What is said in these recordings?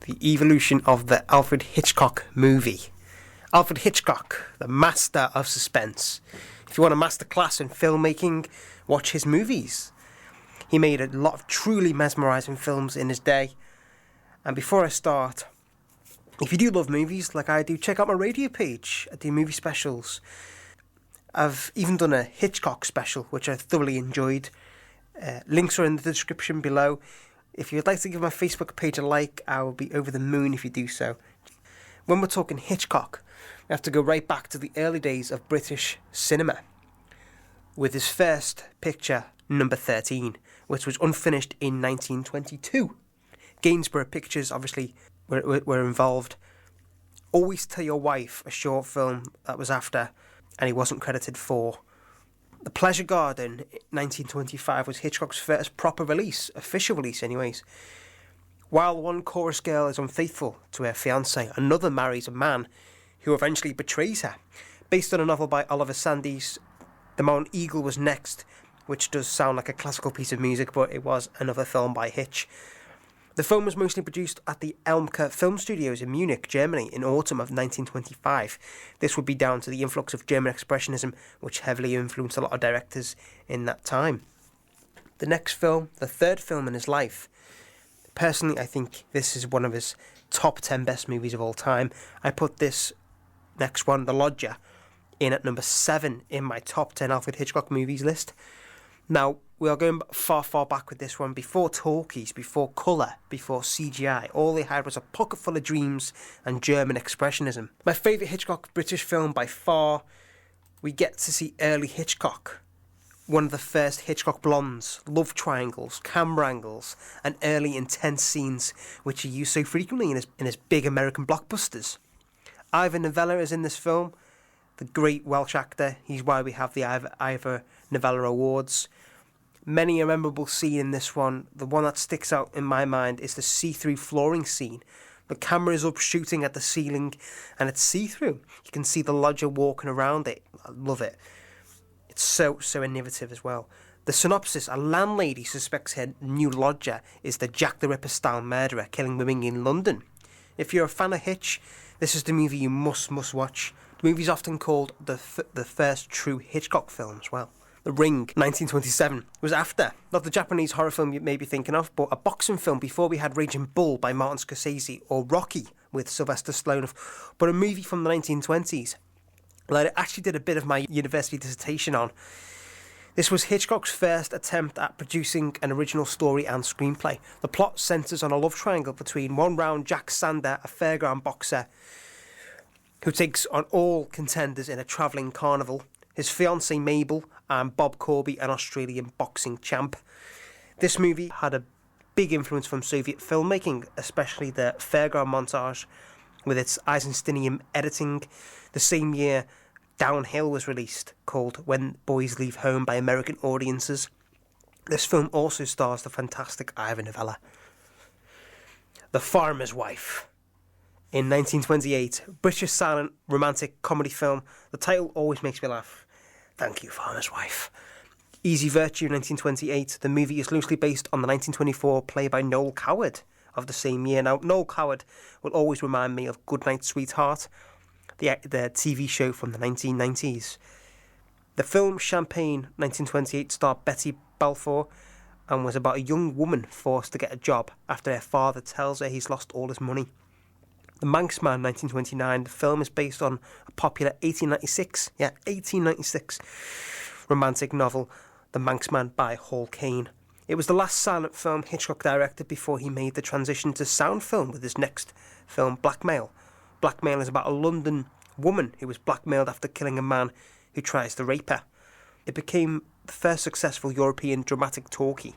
the evolution of the Alfred Hitchcock movie. Alfred Hitchcock, the master of suspense. If you want a masterclass in filmmaking, watch his movies. He made a lot of truly mesmerising films in his day. And before I start, if you do love movies like I do, check out my radio page. I do movie specials. I've even done a Hitchcock special, which I thoroughly enjoyed. Links are in the description below. If you'd like to give my Facebook page a like, I will be over the moon if you do so. When we're talking Hitchcock, we have to go right back to the early days of British cinema, with his first picture, number 13, which was unfinished in 1922. Gainsborough Pictures obviously were involved. Always Tell Your Wife, a short film that was after, and he wasn't credited for. The Pleasure Garden, 1925, was Hitchcock's first proper release, official release anyways. While one chorus girl is unfaithful to her fiancé, another marries a man who eventually betrays her. Based on a novel by Oliver Sandys, The Mountain Eagle was next, which does sound like a classical piece of music, but it was another film by Hitch. The film was mostly produced at the Elmke Film Studios in Munich, Germany, in autumn of 1925. This would be down to the influx of German Expressionism, which heavily influenced a lot of directors in that time. The next film, the third film in his life, personally I think this is one of his top 10 best movies of all time. I put this next one, The Lodger, in at number 7 in my top 10 Alfred Hitchcock movies list. Now, we are going far, far back with this one. Before talkies, before colour, before CGI, all they had was a pocket full of dreams and German Expressionism. My favourite Hitchcock British film by far, we get to see early Hitchcock. One of the first Hitchcock blondes, love triangles, camera angles, and early intense scenes, which he used so frequently in his big American blockbusters. Ivor Novello is in this film, the great Welsh actor. He's why we have the Ivor Novello Awards. Many a memorable scene in this one. The one that sticks out in my mind is the see-through flooring scene. The camera is up shooting at the ceiling and it's see-through. You can see the lodger walking around it. I love it. It's so innovative as well. The synopsis: a landlady suspects her new lodger is the Jack the Ripper style murderer killing women in London. If you're a fan of Hitch, this is the movie you must watch. The movie is often called the first true Hitchcock film as well. The Ring, 1927, was after, not the Japanese horror film you may be thinking of, but a boxing film before we had Raging Bull by Martin Scorsese or Rocky with Sylvester Stallone, but a movie from the 1920s that I actually did a bit of my university dissertation on. This was Hitchcock's first attempt at producing an original story and screenplay. The plot centres on a love triangle between one round Jack Sander, a fairground boxer who takes on all contenders in a travelling carnival, his fiancée Mabel, and Bob Corby, an Australian boxing champ. This movie had a big influence from Soviet filmmaking, especially the fairground montage with its Eisensteinian editing. The same year, Downhill was released, called When Boys Leave Home by American audiences. This film also stars the fantastic Ivor Novello. The Farmer's Wife. In 1928, British silent romantic comedy film. The title always makes me laugh. Thank you, Farmer's Wife. Easy Virtue, 1928. The movie is loosely based on the 1924 play by Noel Coward of the same year. Now, Noel Coward will always remind me of Goodnight Sweetheart, the TV show from the 1990s. The film Champagne, 1928, starred Betty Balfour and was about a young woman forced to get a job after her father tells her he's lost all his money. The Manxman, 1929. The film is based on a popular 1896 romantic novel, The Manxman by Hall Caine. It was the last silent film Hitchcock directed before he made the transition to sound film with his next film, Blackmail. Blackmail is about a London woman who was blackmailed after killing a man who tries to rape her. It became the first successful European dramatic talkie.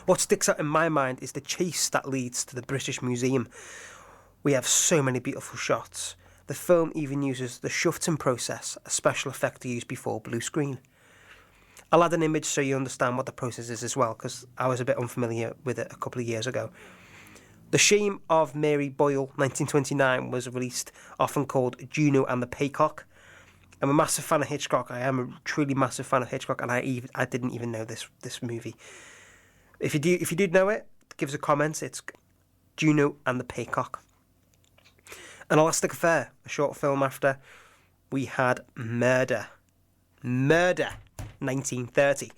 What sticks out in my mind is the chase that leads to the British Museum. We have so many beautiful shots. The film even uses the Shufton process, a special effect used before blue screen. I'll add an image so you understand what the process is as well, because I was a bit unfamiliar with it a couple of years ago. The Shame of Mary Boyle, 1929, was released, often called Juno and the Paycock. I'm a massive fan of Hitchcock. I am a truly massive fan of Hitchcock, and I didn't even know this movie. If you did know it, give us a comment. Juno and the Peacock. An Elastic Affair, a short film after, we had Murder. Murder, 1930.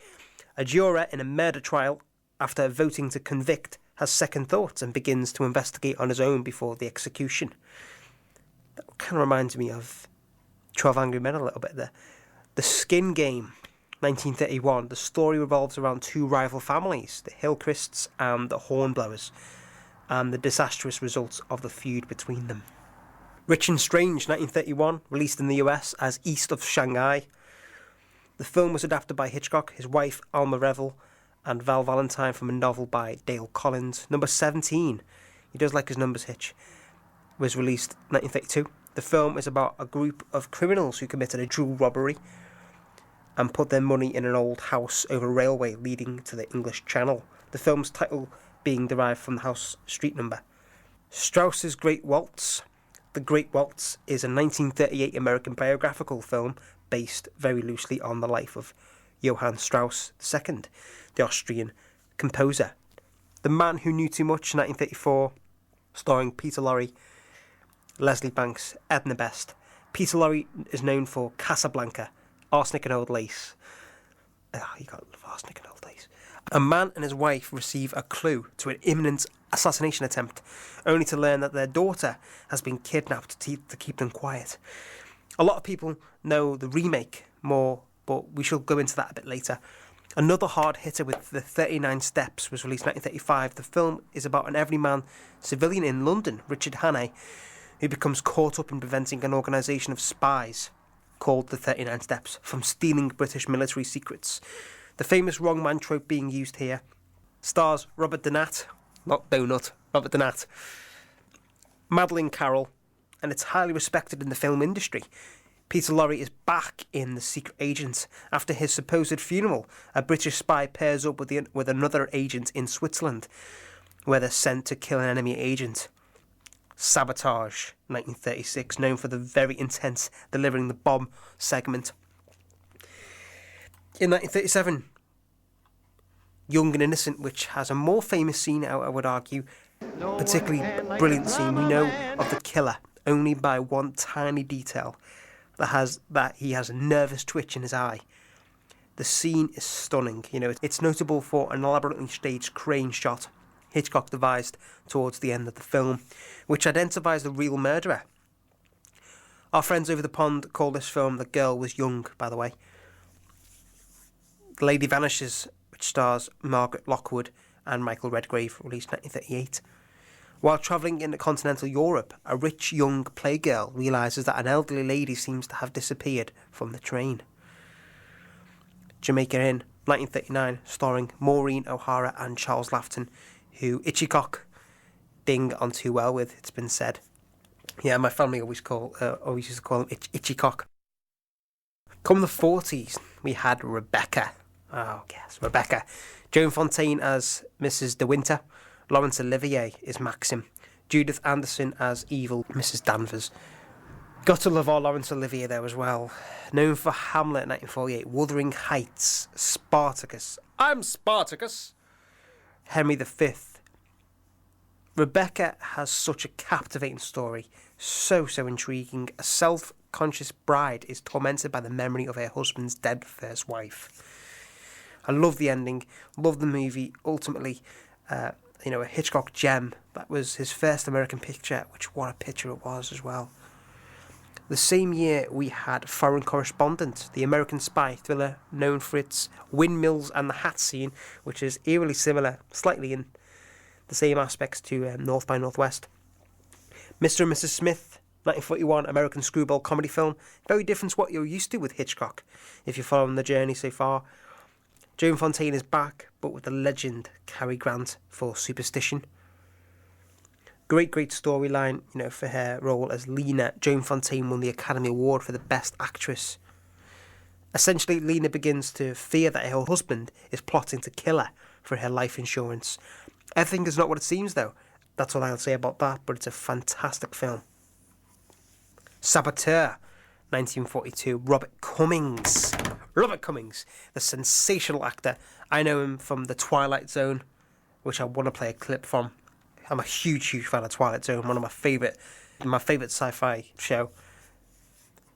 A juror in a murder trial, after voting to convict, has second thoughts and begins to investigate on his own before the execution. That kind of reminds me of 12 Angry Men a little bit there. The Skin Game, 1931. The story revolves around two rival families, the Hillcrists and the Hornblowers, and the disastrous results of the feud between them. Rich and Strange, 1931, released in the US as East of Shanghai. The film was adapted by Hitchcock, his wife Alma Reville, and Val Valentine from a novel by Dale Collins. Number 17, he does like his numbers, Hitch, was released 1932. The film is about a group of criminals who committed a jewel robbery and put their money in an old house over a railway leading to the English Channel. The film's title being derived from the house street number. Strauss's Great Waltz. The Great Waltz is a 1938 American biographical film based very loosely on the life of Johann Strauss II, the Austrian composer. The Man Who Knew Too Much, 1934, starring Peter Lorre, Leslie Banks, Edna Best. Peter Lorre is known for Casablanca, Arsenic and Old Lace. You gotta love Arsenic and Old Lace. A man and his wife receive a clue to an imminent assassination attempt, only to learn that their daughter has been kidnapped to keep them quiet. A lot of people know the remake more, but we shall go into that a bit later. Another hard hitter with The 39 Steps was released in 1935. The film is about an everyman civilian in London, Richard Hannay, who becomes caught up in preventing an organisation of spies called the 39 Steps from stealing British military secrets. The famous wrong man trope being used here stars Robert Donat, not Donut, Robert Donat, Madeleine Carroll, and it's highly respected in the film industry. Peter Lorre is back in The Secret Agent. After his supposed funeral, a British spy pairs up with another agent in Switzerland, where they're sent to kill an enemy agent. Sabotage, 1936, known for the very intense delivering the bomb segment. In 1937, Young and Innocent, which has a more famous scene, I would argue, particularly brilliant scene. We know of the killer only by one tiny detail, that he has a nervous twitch in his eye. The scene is stunning. It's notable for an elaborately staged crane shot Hitchcock devised towards the end of the film, which identifies the real murderer. Our friends over the pond call this film The Girl Was Young, by the way. The Lady Vanishes, which stars Margaret Lockwood and Michael Redgrave, released 1938. While travelling in continental Europe, a rich young playgirl realises that an elderly lady seems to have disappeared from the train. Jamaica Inn, 1939, starring Maureen O'Hara and Charles Laughton, who Hitchcock ding on too well with, it's been said. Yeah, my family always used to call him Hitchcock. Come the 40s, we had Rebecca. Oh, yes, Rebecca. Joan Fontaine as Mrs. De Winter. Laurence Olivier is Maxim. Judith Anderson as evil Mrs. Danvers. Got to love our Laurence Olivier there as well. Known for Hamlet 1948, Wuthering Heights, Spartacus. I'm Spartacus. Henry V. Rebecca has such a captivating story. So intriguing. A self-conscious bride is tormented by the memory of her husband's dead first wife. I love the ending. Love the movie. Ultimately, a Hitchcock gem. That was his first American picture, which what a picture it was as well. The same year we had Foreign Correspondent, the American spy thriller known for its windmills and the hat scene, which is eerily similar, slightly in the same aspects to North by Northwest. Mr. and Mrs. Smith, 1941, American screwball comedy film. Very different to what you're used to with Hitchcock, if you're following the journey so far. Joan Fontaine is back, but with the legend Cary Grant for Superstition. Great storyline, for her role as Lena. Joan Fontaine won the Academy Award for the Best Actress. Essentially, Lena begins to fear that her husband is plotting to kill her for her life insurance. Everything is not what it seems, though. That's all I'll say about that, but it's a fantastic film. Saboteur, 1942, Robert Cummings, the sensational actor. I know him from The Twilight Zone, which I want to play a clip from. I'm a huge fan of Twilight Zone, one of my favourite sci-fi show.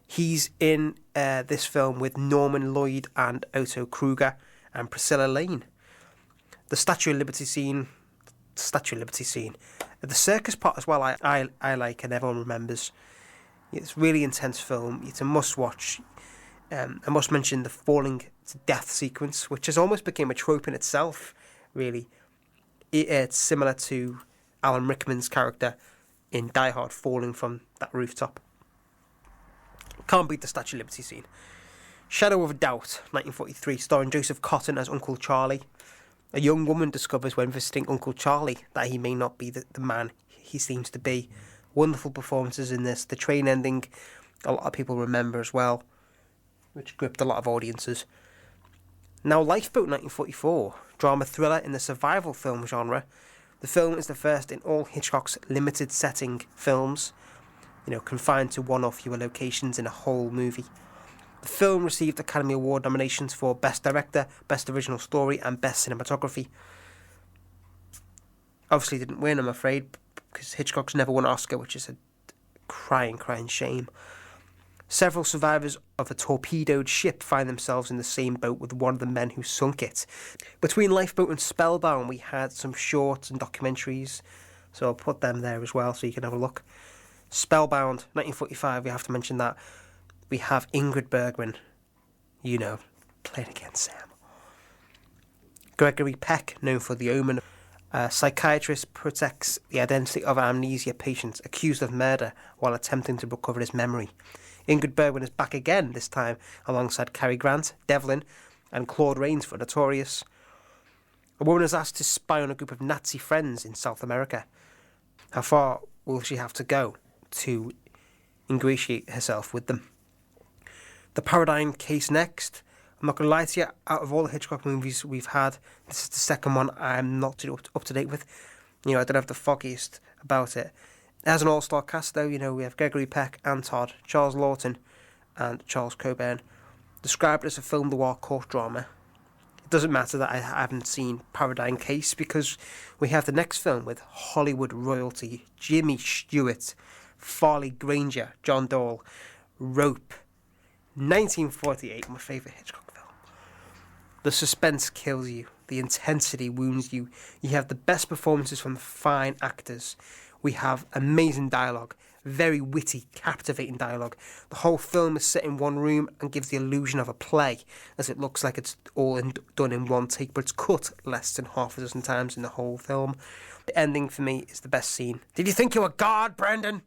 He's in this film with Norman Lloyd and Otto Kruger and Priscilla Lane. The Statue of Liberty scene, the circus part as well, I like and everyone remembers. It's a really intense film. It's a must-watch. I must mention the falling to death sequence, which has almost become a trope in itself, really. It's similar to Alan Rickman's character in Die Hard falling from that rooftop. Can't beat the Statue of Liberty scene. Shadow of a Doubt, 1943, starring Joseph Cotton as Uncle Charlie. A young woman discovers when visiting Uncle Charlie that he may not be the man he seems to be. Wonderful performances in this. The train ending, a lot of people remember as well, which gripped a lot of audiences. Now, Lifeboat, 1944, drama thriller in the survival film genre. The film is the first in all Hitchcock's limited setting films, confined to one or fewer locations in a whole movie. The film received Academy Award nominations for Best Director, Best Original Story, and Best Cinematography. Obviously didn't win, I'm afraid, because Hitchcock's never won an Oscar, which is a crying shame. Several survivors of a torpedoed ship find themselves in the same boat with one of the men who sunk it. Between Lifeboat and Spellbound, we had some shorts and documentaries, so I'll put them there as well so you can have a look. Spellbound, 1945, we have to mention that. We have Ingrid Bergman, played against Sam. Gregory Peck, known for The Omen. A psychiatrist protects the identity of an amnesia patient accused of murder while attempting to recover his memory. Ingrid Bergman is back again, this time alongside Cary Grant, Devlin, and Claude Rains for Notorious. A woman is asked to spy on a group of Nazi friends in South America. How far will she have to go to ingratiate herself with them? The Paradigm Case next. I'm not going to lie to you, out of all the Hitchcock movies we've had, this is the second one I'm not too up to date with. I don't have the foggiest about it. It has an all-star cast though, we have Gregory Peck, Ann Todd, Charles Lawton and Charles Coburn. Described as a film noir court drama. It doesn't matter that I haven't seen Paradigm Case because we have the next film with Hollywood royalty, Jimmy Stewart, Farley Granger, John Dahl, Rope. 1948, my favourite Hitchcock film. The suspense kills you. The intensity wounds you. You have the best performances from the fine actors. We have amazing dialogue. Very witty, captivating dialogue. The whole film is set in one room and gives the illusion of a play, as it looks like it's all done in one take, but it's cut less than half a dozen times in the whole film. The ending, for me, is the best scene. Did you think you were God, Brendan?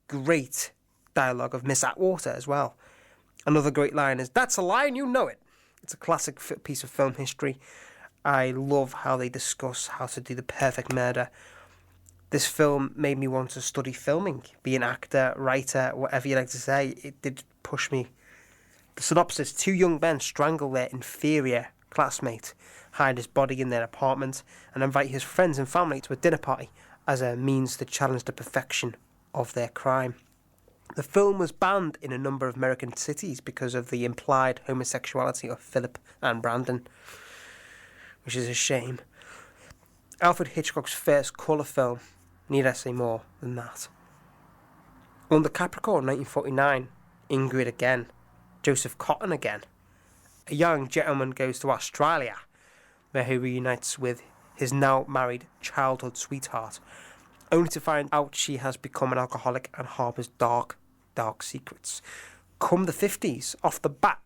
Great dialogue of Miss Atwater as well. Another great line is, "That's a line, you know it." It's a classic piece of film history. I love how they discuss how to do the perfect murder. This film made me want to study filming, be an actor, writer, whatever you like to say. It did push me. The synopsis: two young men strangle their inferior classmate, hide his body in their apartment, and invite his friends and family to a dinner party as a means to challenge the perfection of their crime. The film was banned in a number of American cities because of the implied homosexuality of Philip and Brandon, which is a shame. Alfred Hitchcock's first colour film, need I say more than that? Under Capricorn, 1949, Ingrid again, Joseph Cotton again. A young gentleman goes to Australia, where he reunites with his now married childhood sweetheart, only to find out she has become an alcoholic and harbours dark secrets. Come the 50s, off the bat,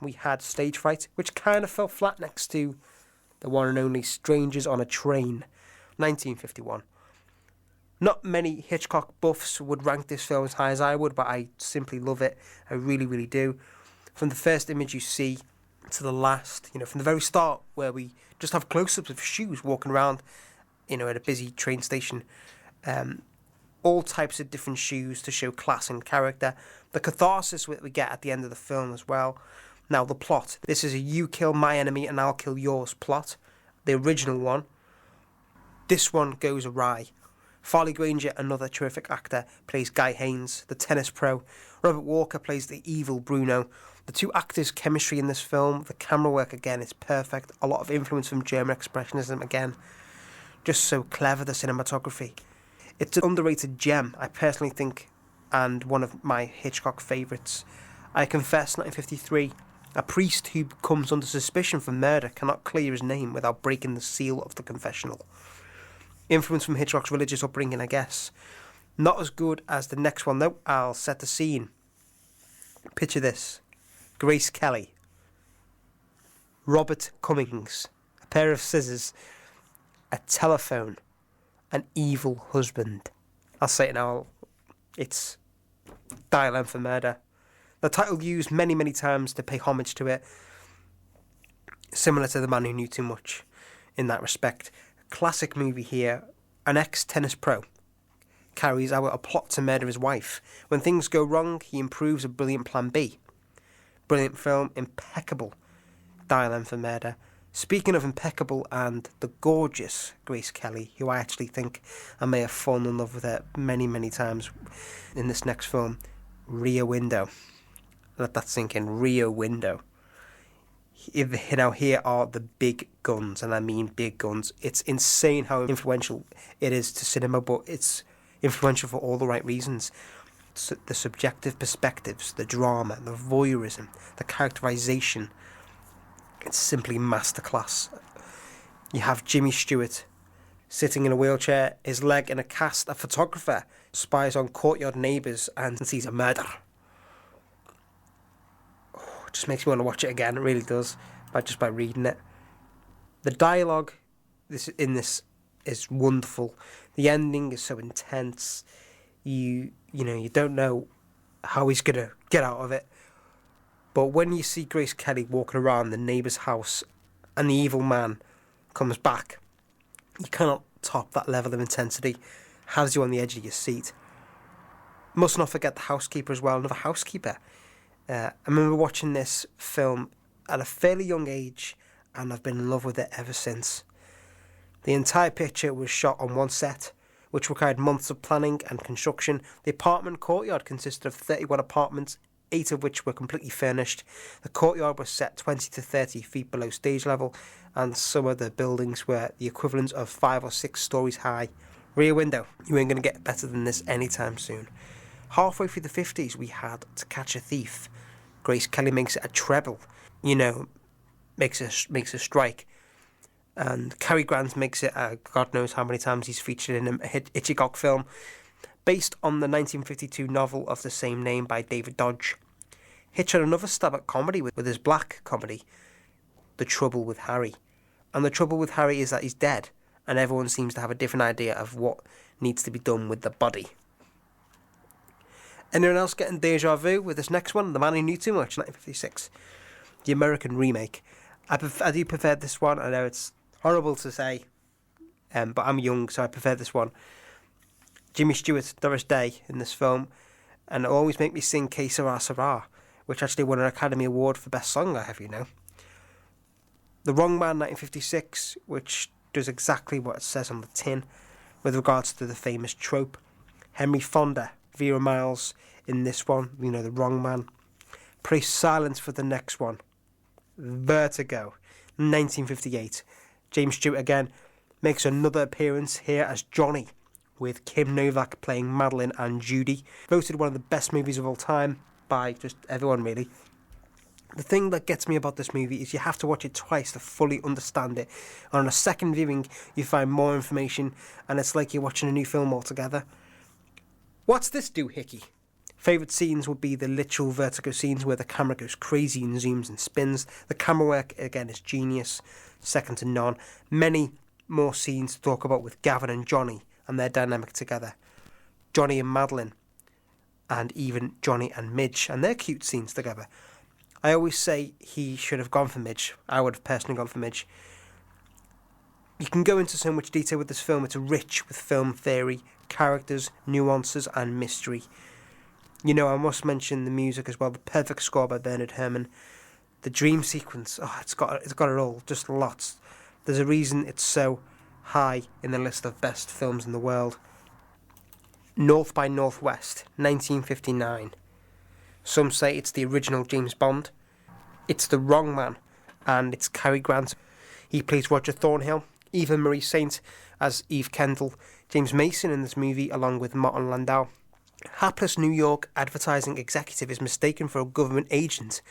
we had Stage Fright, which kind of fell flat next to the one and only Strangers on a Train, 1951. Not many Hitchcock buffs would rank this film as high as I would, but I simply love it. I really, really do. From the first image you see to the last, from the very start, where we just have close-ups of shoes walking around, at a busy train station. All types of different shoes to show class and character. The catharsis that we get at the end of the film as well. Now, the plot. This is a you kill my enemy and I'll kill yours plot. The original one. This one goes awry. Farley Granger, another terrific actor, plays Guy Haynes, the tennis pro. Robert Walker plays the evil Bruno. The two actors' chemistry in this film, the camera work again is perfect. A lot of influence from German Expressionism again. Just so clever, the cinematography. It's an underrated gem, I personally think, and one of my Hitchcock favourites. I confess, 1953, a priest who comes under suspicion for murder cannot clear his name without breaking the seal of the confessional. Influence from Hitchcock's religious upbringing, I guess. Not as good as the next one, though. I'll set the scene. Picture this. Grace Kelly. Robert Cummings. A pair of scissors. A telephone. An evil husband. I'll say it now. It's Dial M for Murder. The title used many, many times to pay homage to it. Similar to The Man Who Knew Too Much in that respect. Classic movie here. An ex-tennis pro carries out a plot to murder his wife. When things go wrong, he improves a brilliant plan B. Brilliant film, impeccable. Dial M for Murder. Speaking of impeccable and the gorgeous Grace Kelly, who I actually think I may have fallen in love with her many, many times in this next film, Rear Window. Let that sink in. Rear Window. Now here are the big guns, and I mean big guns. It's insane how influential it is to cinema, but it's influential for all the right reasons. The subjective perspectives, the drama, the voyeurism, the characterization. It's simply masterclass. You have Jimmy Stewart sitting in a wheelchair, his leg in a cast. A photographer spies on courtyard neighbours and sees a murder. Oh, it just makes me want to watch it again. It really does, just by reading it. The dialogue in this is wonderful. The ending is so intense. You don't know how he's gonna get out of it. But when you see Grace Kelly walking around the neighbour's house and the evil man comes back, you cannot top that level of intensity. Has you on the edge of your seat. Must not forget the housekeeper as well, another housekeeper. I remember watching this film at a fairly young age, and I've been in love with it ever since. The entire picture was shot on one set, which required months of planning and construction. The apartment courtyard consisted of 31 apartments, 8 of which were completely furnished. The courtyard was set 20 to 30 feet below stage level, and some of the buildings were the equivalent of 5 or 6 stories high. Rear Window. You ain't going to get better than this anytime soon. Halfway through the 50s, we had To Catch a Thief. Grace Kelly makes it a treble. Makes a strike. And Cary Grant makes it God knows how many times he's featured in a Hitchcock film, based on the 1952 novel of the same name by David Dodge. Hitch had another stab at comedy with his black comedy, The Trouble with Harry. And the trouble with Harry is that he's dead, and everyone seems to have a different idea of what needs to be done with the body. Anyone else getting deja vu with this next one? The Man Who Knew Too Much, 1956. The American remake. I do prefer this one. I know it's horrible to say, but I'm young, so I prefer this one. Jimmy Stewart, Doris Day in this film, and it always make me sing Que Sera Sera, which actually won an Academy Award for Best Song, I have you know. The Wrong Man, 1956, which does exactly what it says on the tin with regards to the famous trope. Henry Fonda, Vera Miles in this one, The Wrong Man. Pray silence for the next one. Vertigo, 1958. James Stewart again makes another appearance here as Johnny, with Kim Novak playing Madeline and Judy. Voted one of the best movies of all time by just everyone, really. The thing that gets me about this movie is you have to watch it twice to fully understand it. And on a second viewing, you find more information, and it's like you're watching a new film altogether. What's this doohickey? Favourite scenes would be the literal Vertigo scenes where the camera goes crazy and zooms and spins. The camera work, again, is genius, second to none. Many more scenes to talk about with Gavin and Johnny and their dynamic together. Johnny and Madeline, and even Johnny and Midge, and their cute scenes together. I always say he should have gone for Midge. I would have personally gone for Midge. You can go into so much detail with this film. It's rich with film theory, characters, nuances, and mystery. I must mention the music as well. The perfect score by Bernard Herrmann. The dream sequence. It's got it all. Just lots. There's a reason it's so high in the list of best films in the world. North by Northwest, 1959. Some say it's the original James Bond. It's The Wrong Man, and it's Cary Grant. He plays Roger Thornhill. Eva Marie Saint as Eve Kendall, James Mason in this movie along with Martin Landau. Hapless New York advertising executive is mistaken for a government agent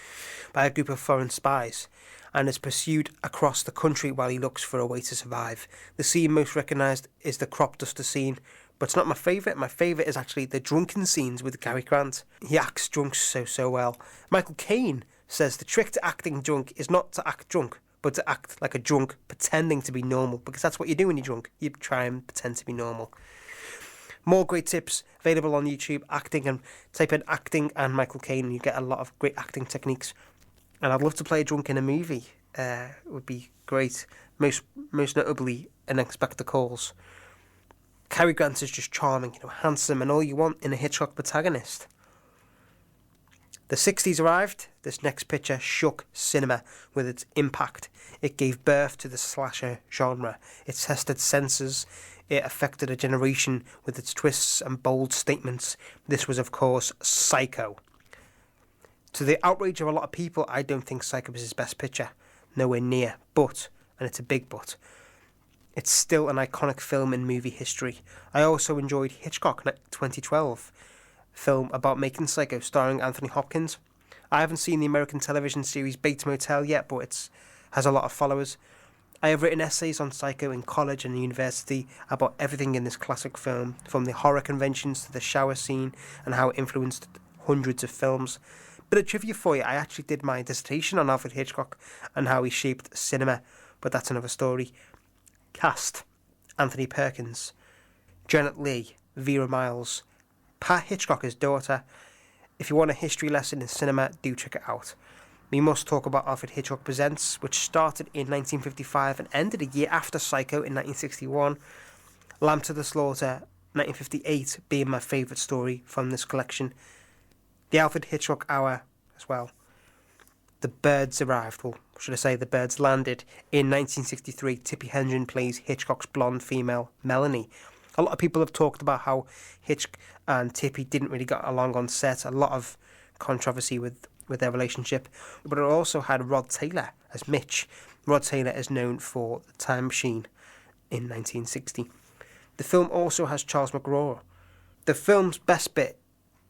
by a group of foreign spies and is pursued across the country while he looks for a way to survive. The scene most recognised is the crop duster scene, but it's not my favourite. My favourite is actually the drunken scenes with Cary Grant. He acts drunk so well. Michael Caine says the trick to acting drunk is not to act drunk, but to act like a drunk pretending to be normal, because that's what you do when you're drunk. You try and pretend to be normal. More great tips available on YouTube, acting, and type in acting and Michael Caine and you get a lot of great acting techniques. And I'd love to play drunk in a movie. It would be great. Most notably in Inspector Calls. Cary Grant is just charming, handsome, and all you want in a Hitchcock protagonist. The 60s arrived. This next picture shook cinema with its impact. It gave birth to the slasher genre. It tested censors. It affected a generation with its twists and bold statements. This was, of course, Psycho. To the outrage of a lot of people, I don't think Psycho was his best picture. Nowhere near. But, and it's a big but, it's still an iconic film in movie history. I also enjoyed Hitchcock 2012 film about making Psycho starring Anthony Hopkins. I haven't seen the American television series Bates Motel yet, but it has a lot of followers. I have written essays on Psycho in college and university about everything in this classic film, from the horror conventions to the shower scene and how it influenced hundreds of films. Bit of trivia for you, I actually did my dissertation on Alfred Hitchcock and how he shaped cinema, but that's another story. Cast: Anthony Perkins, Janet Leigh, Vera Miles, Pat Hitchcock's daughter. If you want a history lesson in cinema, do check it out. We must talk about Alfred Hitchcock Presents, which started in 1955 and ended a year after Psycho in 1961. Lamb to the Slaughter, 1958, being my favourite story from this collection. The Alfred Hitchcock Hour as well. The Birds arrived, or should I say the Birds landed, in 1963. Tippi Hedren plays Hitchcock's blonde female, Melanie. A lot of people have talked about how Hitch and Tippi didn't really get along on set. A lot of controversy with their relationship. But it also had Rod Taylor as Mitch. Rod Taylor is known for The Time Machine in 1960. The film also has Charles McGraw. The film's best bit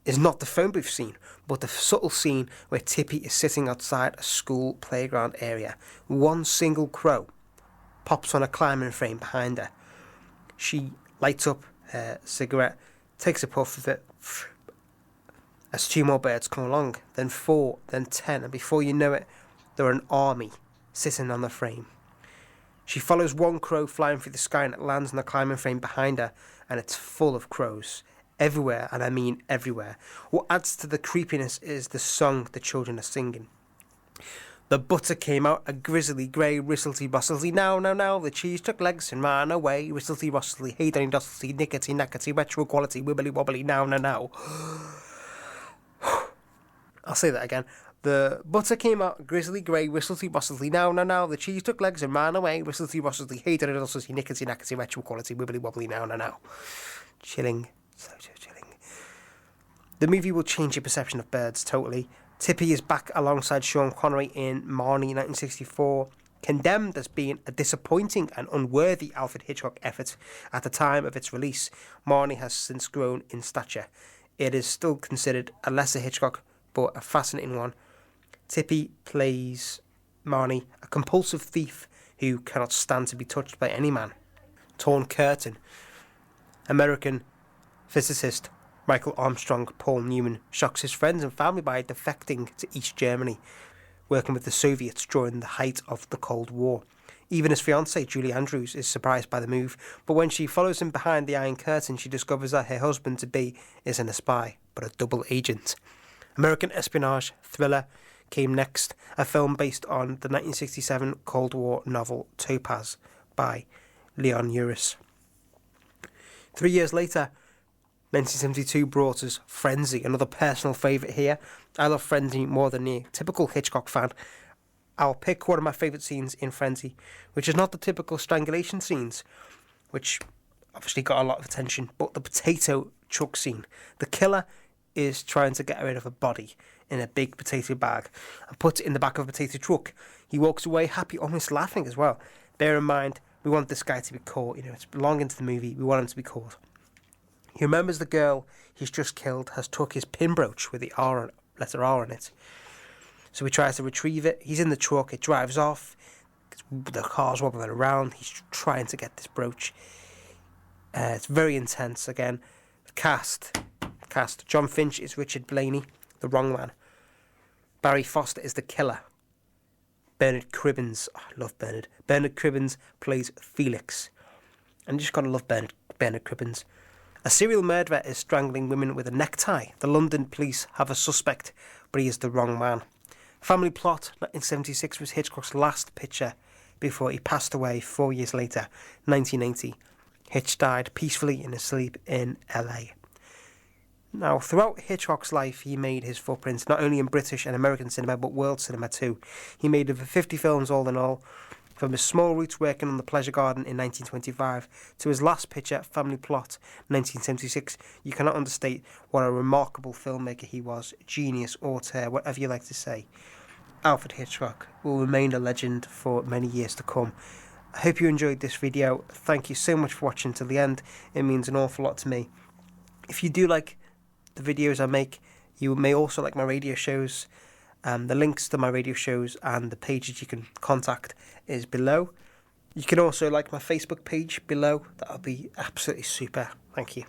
is not the phone booth scene, but the subtle scene where Tippi is sitting outside a school playground area. One single crow pops on a climbing frame behind her. She lights up her cigarette, takes a puff of it, as two more birds come along, then 4, then 10, and before you know it, they're an army sitting on the frame. She follows one crow flying through the sky and it lands on the climbing frame behind her, and it's full of crows. Everywhere, and I mean everywhere. What adds to the creepiness is the song the children are singing. The butter came out a grizzly grey, ristlety rustlety, now, the cheese took legs and ran away, ristlety rustlety, hey donny dustlety, nickety nackety, retro quality, wibbly wobbly, now. I'll say that again. The butter came out grizzly grey, ristlety rustlety, now, the cheese took legs and ran away, ristlety rustlety, hey donny dustlety, nickety nackety, retro quality, wibbly wobbly, now. Chilling. So chilling. The movie will change your perception of birds totally. Tippi is back alongside Sean Connery in Marnie 1964, condemned as being a disappointing and unworthy Alfred Hitchcock effort at the time of its release. Marnie has since grown in stature. It is still considered a lesser Hitchcock, but a fascinating one. Tippi plays Marnie, a compulsive thief who cannot stand to be touched by any man. Torn Curtain. American physicist Michael Armstrong Paul Newman shocks his friends and family by defecting to East Germany, working with the Soviets during the height of the Cold War. Even his fiancée, Julie Andrews, is surprised by the move, but when she follows him behind the Iron Curtain, she discovers that her husband-to-be isn't a spy, but a double agent. American espionage thriller came next, a film based on the 1967 Cold War novel Topaz by Leon Uris. 3 years later, 1972 brought us Frenzy, another personal favourite here. I love Frenzy more than the typical Hitchcock fan. I'll pick one of my favourite scenes in Frenzy, which is not the typical strangulation scenes, which obviously got a lot of attention, but the potato chuck scene. The killer is trying to get rid of a body in a big potato bag and puts it in the back of a potato truck. He walks away happy, almost laughing as well. Bear in mind, We want this guy to be caught. It's long into the movie. We want him to be caught. He remembers the girl he's just killed has took his pin brooch with the letter R on it. So he tries to retrieve it. He's in the truck. It drives off. The car's wobbling around. He's trying to get this brooch. It's very intense. Again, cast. John Finch is Richard Blaney, the wrong man. Barry Foster is the killer. Bernard Cribbins, I love Bernard. Bernard Cribbins plays Felix. And you just gotta love Bernard Cribbins. A serial murderer is strangling women with a necktie. The London police have a suspect, but he is the wrong man. Family Plot, 1976, was Hitchcock's last picture before he passed away 4 years later, 1980. Hitch died peacefully in his sleep in LA. Now, throughout Hitchcock's life, he made his footprints not only in British and American cinema, but world cinema too. He made over 50 films all in all, from his small roots working on The Pleasure Garden in 1925 to his last picture, Family Plot, 1976. You cannot understate what a remarkable filmmaker he was, genius, auteur, whatever you like to say. Alfred Hitchcock will remain a legend for many years to come. I hope you enjoyed this video. Thank you so much for watching till the end. It means an awful lot to me. If you do like the videos I make, you may also like my radio shows. The links to my radio shows and the pages you can contact is below. You can also like my Facebook page below. That'll be absolutely super. Thank you.